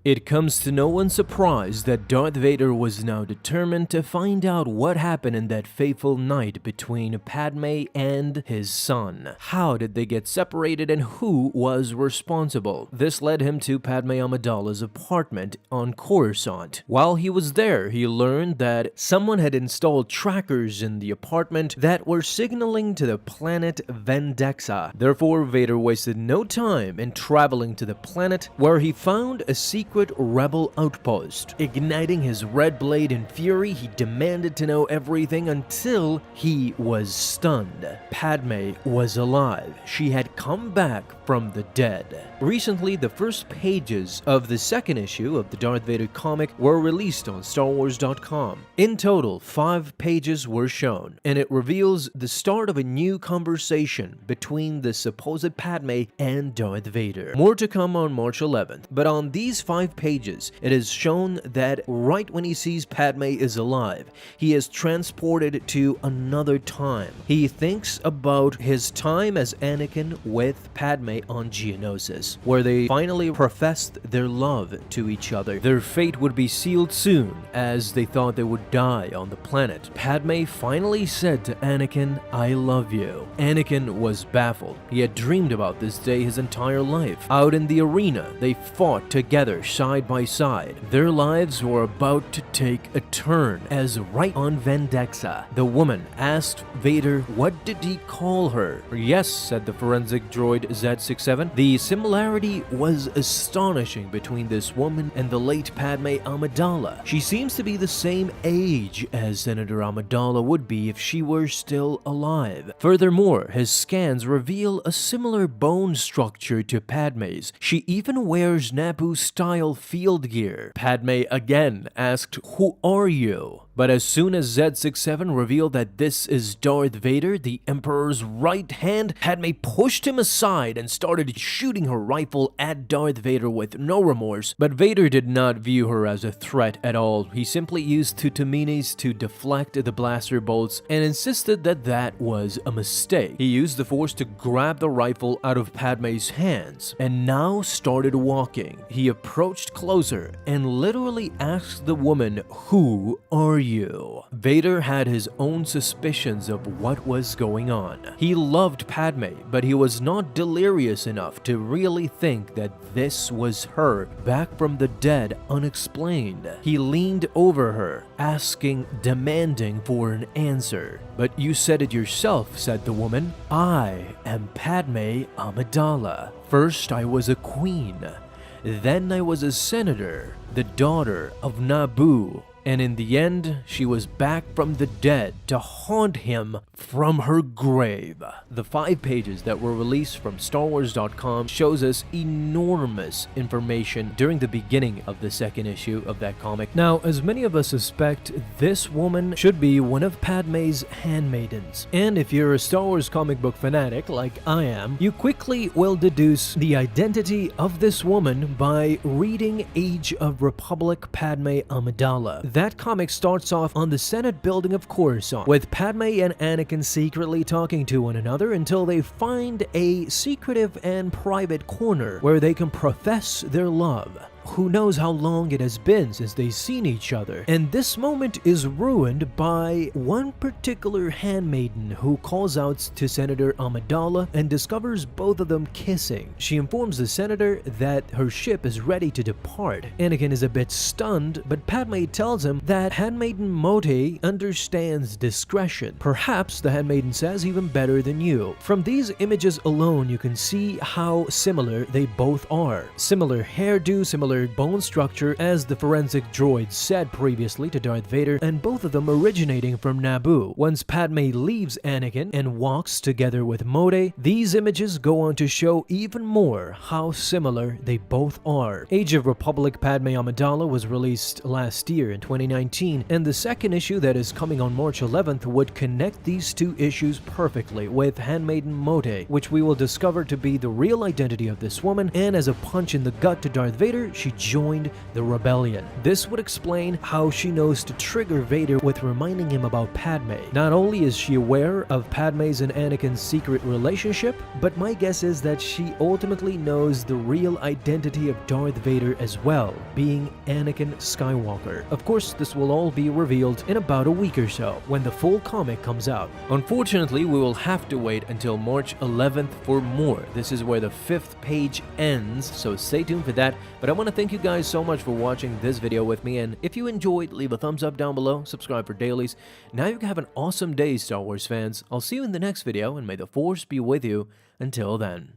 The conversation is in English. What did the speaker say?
It comes to no one's surprise that Darth Vader was now determined to find out what happened in that fateful night between Padme and his son. How did they get separated and who was responsible? This led him to Padme Amidala's apartment on Coruscant. While he was there, he learned that someone had installed trackers in the apartment that were signaling to the planet Vendexa. Therefore, Vader wasted no time in traveling to the planet, where he found a secret rebel outpost. Igniting his red blade in fury, he demanded to know everything until he was stunned. Padme was alive. She had come back from the dead. Recently, the first pages of the second issue of the Darth Vader comic were released on StarWars.com. In total, 5 pages were shown, and it reveals the start of a new conversation between the supposed Padme and Darth Vader. More to come on March 11th, but on these 5 pages, it is shown that right when he sees Padme is alive, he is transported to another time. He thinks about his time as Anakin with Padme on Geonosis, where they finally professed their love to each other. Their fate would be sealed soon, as they thought they would die on the planet. Padme finally said to Anakin, "I love you." Anakin was baffled. He had dreamed about this day his entire life. Out in the arena, they fought together side by side. Their lives were about to take a turn, as right on Vendexa, the woman asked Vader what did he call her. "Yes," said the forensic droid Z67. The similarity was astonishing between this woman and the late Padme Amidala. She seems to be the same age as Senator Amidala would be if she were still alive. Furthermore, his scans reveal a similar bone structure to Padme's. She even wears Naboo-style field gear. Padme again asked, "Who are you?" But as soon as Z67 revealed that this is Darth Vader, the Emperor's right hand, Padme pushed him aside and started shooting her rifle at Darth Vader with no remorse. But Vader did not view her as a threat at all. He simply used Tutaminis to deflect the blaster bolts and insisted that that was a mistake. He used the Force to grab the rifle out of Padme's hands and now started walking. He approached closer and literally asked the woman, "Who are you?" Vader had his own suspicions of what was going on. He loved Padme, but he was not delirious enough to really think that this was her, back from the dead, unexplained. He leaned over her, asking, demanding for an answer. "But you said it yourself," said the woman. "I am Padme Amidala. First I was a queen. Then I was a senator, the daughter of Naboo. And in the end, she was back from the dead to haunt him from her grave." The 5 pages that were released from StarWars.com shows us enormous information during the beginning of the second issue of that comic. Now, as many of us suspect, this woman should be one of Padme's handmaidens. And if you're a Star Wars comic book fanatic like I am, you quickly will deduce the identity of this woman by reading Age of Republic Padme Amidala. That comic starts off on the Senate building of Coruscant, with Padme and Anakin secretly talking to one another until they find a secretive and private corner where they can profess their love. Who knows how long it has been since they've seen each other, and this moment is ruined by one particular handmaiden who calls out to Senator Amidala and discovers both of them kissing. She informs the senator that her ship is ready to depart. Anakin is a bit stunned, but Padme tells him that handmaiden Mote understands discretion. "Perhaps," the handmaiden says, "even better than you." From these images alone, you can see how similar they both are. Similar hairdo, similar bone structure, as the forensic droid said previously to Darth Vader, and both of them originating from Naboo. Once Padme leaves Anakin and walks together with Mote, these images go on to show even more how similar they both are. Age of Republic Padme Amidala was released last year in 2019, and the second issue that is coming on March 11th would connect these 2 issues perfectly with handmaiden Mote, which we will discover to be the real identity of this woman, and as a punch in the gut to Darth Vader, she joined the rebellion. This would explain how she knows to trigger Vader with reminding him about Padme. Not only is she aware of Padme's and Anakin's secret relationship, but my guess is that she ultimately knows the real identity of Darth Vader as well, being Anakin Skywalker. Of course, this will all be revealed in about a week or so, when the full comic comes out. Unfortunately, we will have to wait until March 11th for more. This is where the 5th page ends, so stay tuned for that. But I want to thank you guys so much for watching this video with me, and if you enjoyed, leave a thumbs up down below, subscribe for dailies. Now you can have an awesome day, Star Wars fans. I'll see you in the next video, and may the Force be with you until then.